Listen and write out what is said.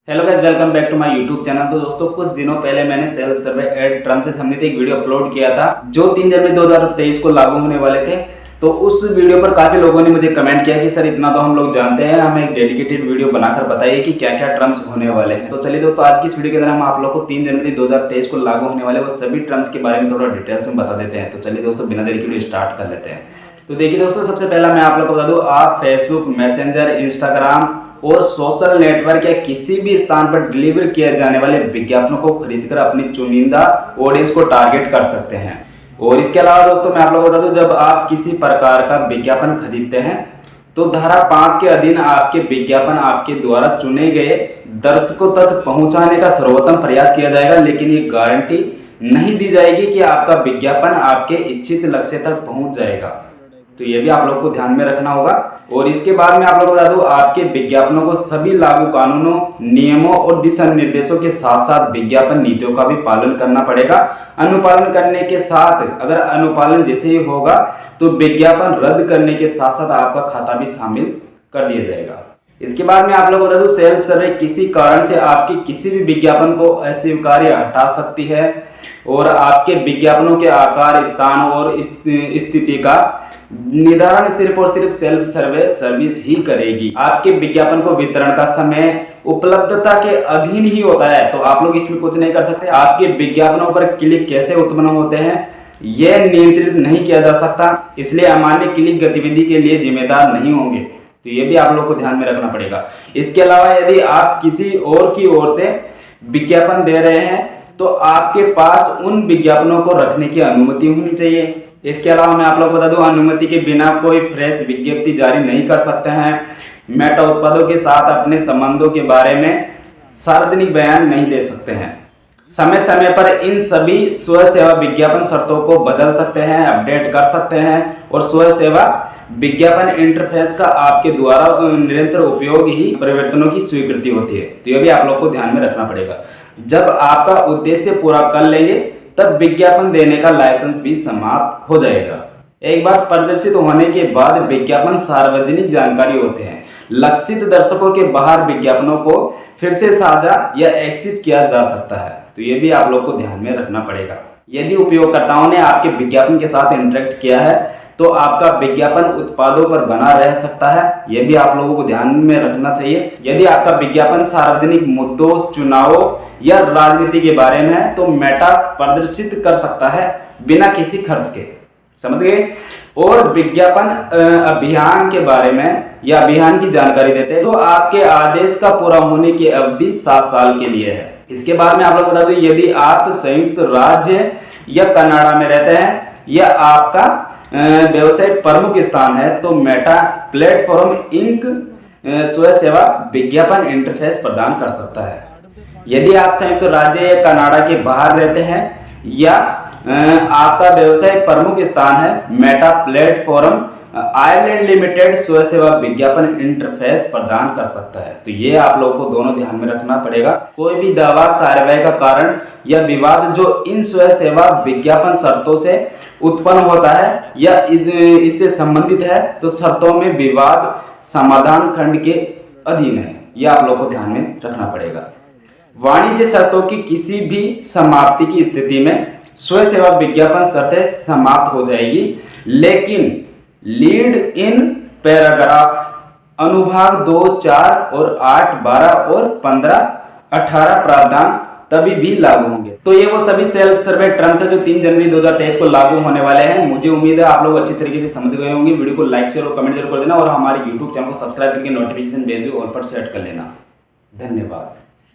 Hello guys, welcome back to my YouTube channel. तो दोस्तों, कुछ दिनों पहले मैंने सेल्फ सर्वे एड टर्म्स से संबंधित एक वीडियो अपलोड किया था जो 3 जनवरी 2023 को लागू होने वाले थे। तो उस वीडियो पर काफी लोगों ने मुझे कमेंट किया कि सर इतना तो हम लोग जानते हैं, हमें एक डेडिकेटेड वीडियो बनाकर बताइए कि क्या क्या टर्म्स होने वाले हैं। तो चलिए दोस्तों, आज की इस वीडियो के अंदर हम आप लोग को 3 जनवरी 2023 को लागू होने वाले वो सभी टर्म्स के बारे में थोड़ा डिटेल्स में बता देते हैं। तो चलिए दोस्तों, बिना देरी के वीडियो स्टार्ट कर लेते हैं। तो देखिए दोस्तों, सबसे पहला मैं आप लोग को बता दूं, आप फेसबुक, मैसेंजर, इंस्टाग्राम और सोशल नेटवर्क या किसी भी स्थान पर डिलीवर किए जाने वाले विज्ञापनों को खरीदकर अपनी चुनिंदा ऑडियंस को टारगेट कर सकते हैं। और इसके अलावा दोस्तों, मैं आप लोगों को बता दूं, जब आप किसी प्रकार का विज्ञापन खरीदते हैं तो धारा 5 के अधीन आपके विज्ञापन आपके द्वारा चुने गए दर्शकों तक पहुंचाने का सर्वोत्तम प्रयास किया जाएगा, लेकिन ये गारंटी नहीं दी जाएगी कि आपका विज्ञापन आपके इच्छित लक्ष्य तक पहुंच जाएगा। तो ये भी आप लोग को ध्यान में रखना होगा। और इसके बाद में आप लोग को बता दूं, आपके विज्ञापनों को सभी लागू कानूनों, नियमों और दिशा निर्देशों के साथ साथ विज्ञापन नीतियों का भी पालन करना पड़ेगा। अनुपालन करने के साथ, अगर अनुपालन जैसे ही होगा तो विज्ञापन रद्द करने के साथ साथ आपका खाता भी शामिल कर दिया जाएगा। इसके बाद में आप लोग बता दूं, सेल्फ सर्वे किसी कारण से आपके किसी भी विज्ञापन को अस्वीकार्य हटा सकती है और आपके विज्ञापनों के आकार, स्थान और स्थिति का निर्धारण सिर्फ और सिर्फ सेल्फ सर्वे सर्विस ही करेगी। आपके विज्ञापन को वितरण का समय उपलब्धता के अधीन ही होता है, तो आप लोग इसमें कुछ नहीं कर सकते। आपके विज्ञापनों पर क्लिक कैसे उत्पन्न होते हैं यह नियंत्रित नहीं किया जा सकता, इसलिए अमान्य क्लिक गतिविधि के लिए जिम्मेदार नहीं होंगे। तो ये भी आप लोग को ध्यान में रखना पड़ेगा। इसके अलावा यदि आप किसी और की ओर से विज्ञापन दे रहे हैं तो आपके पास उन विज्ञापनों को रखने की अनुमति होनी चाहिए। इसके अलावा मैं आप लोग को बता दूं, अनुमति के बिना कोई फ्रेश विज्ञप्ति जारी नहीं कर सकते हैं। मेटा उत्पादों के साथ अपने संबंधों के बारे में सार्वजनिक बयान नहीं दे सकते हैं। समय समय पर इन सभी स्वसेवा विज्ञापन शर्तों को बदल सकते हैं, अपडेट कर सकते हैं और स्वसेवा विज्ञापन इंटरफेस का आपके द्वारा निरंतर उपयोग ही परिवर्तनों की स्वीकृति होती है। तो यह भी आप लोग को ध्यान में रखना पड़ेगा। जब आपका उद्देश्य पूरा कर लेंगे तब विज्ञापन देने का लाइसेंस भी समाप्त हो जाएगा। एक बार प्रदर्शित होने के बाद विज्ञापन सार्वजनिक जानकारी होते हैं। लक्षित दर्शकों के बाहर विज्ञापनों को फिर से साझा या एक्सेस किया जा सकता है। तो ये भी आप लोग को ध्यान में रखना पड़ेगा। यदि उपयोगकर्ताओं ने आपके विज्ञापन के साथ इंटरेक्ट किया है तो आपका विज्ञापन उत्पादों पर बना रह सकता है। यह भी आप लोगों को ध्यान में रखना चाहिए। यदि आपका विज्ञापन सार्वजनिक मुद्दों, चुनावों या राजनीति के बारे में है तो मेटा प्रदर्शित कर सकता है बिना किसी खर्च के, समझ गए। और विज्ञापन अभियान के बारे में या अभियान की जानकारी देते हैं तो आपके आदेश का पूरा होने की अवधि 7 साल के लिए है। इसके बाद में आप लोग बता दूं, यदि आप संयुक्त राज्य या कनाडा में रहते हैं या आपका व्यवसाय प्रमुख स्थान है तो मेटा प्लेटफॉर्म इंक स्वसेवा विज्ञापन इंटरफेस प्रदान कर सकता है। यदि आप संयुक्त राज्य या कनाडा के बाहर रहते हैं या आपका व्यवसाय प्रमुख स्थान है, मेटा प्लेटफॉर्म आयरलैंड लिमिटेड स्वसेवा विज्ञापन इंटरफेस प्रदान कर सकता है। तो ये आप लोगों को दोनों ध्यान में रखना पड़ेगा। कोई भी दावा, कार्रवाई का कारण या विवाद जो इन स्वसेवा विज्ञापन शर्तों से उत्पन्न होता है या इससे संबंधित है तो शर्तों में विवाद समाधान खंड के अधीन है। यह आप लोगों को ध्यान में रखना पड़ेगा। वाणिज्य शर्तों की किसी भी समाप्ति की स्थिति में स्वसेवा विज्ञापन शर्तें समाप्त हो जाएगी, लेकिन लीड इन पैराग्राफ अनुभाग 2, 4 और 8, 12 और 15, 18 प्रावधान तभी भी लागू होंगे। तो ये वो सभी सेल्फ सर्वे टर्म्स है जो 3 जनवरी 2023 को लागू होने वाले हैं। मुझे उम्मीद है आप लोग अच्छी तरीके से समझ गए होंगे। वीडियो को लाइक, शेयर और कमेंट जरूर कर देना और हमारे यूट्यूब चैनल को सब्सक्राइब करके नोटिफिकेशन बेल भी ऑल पर सेट कर लेना। धन्यवाद।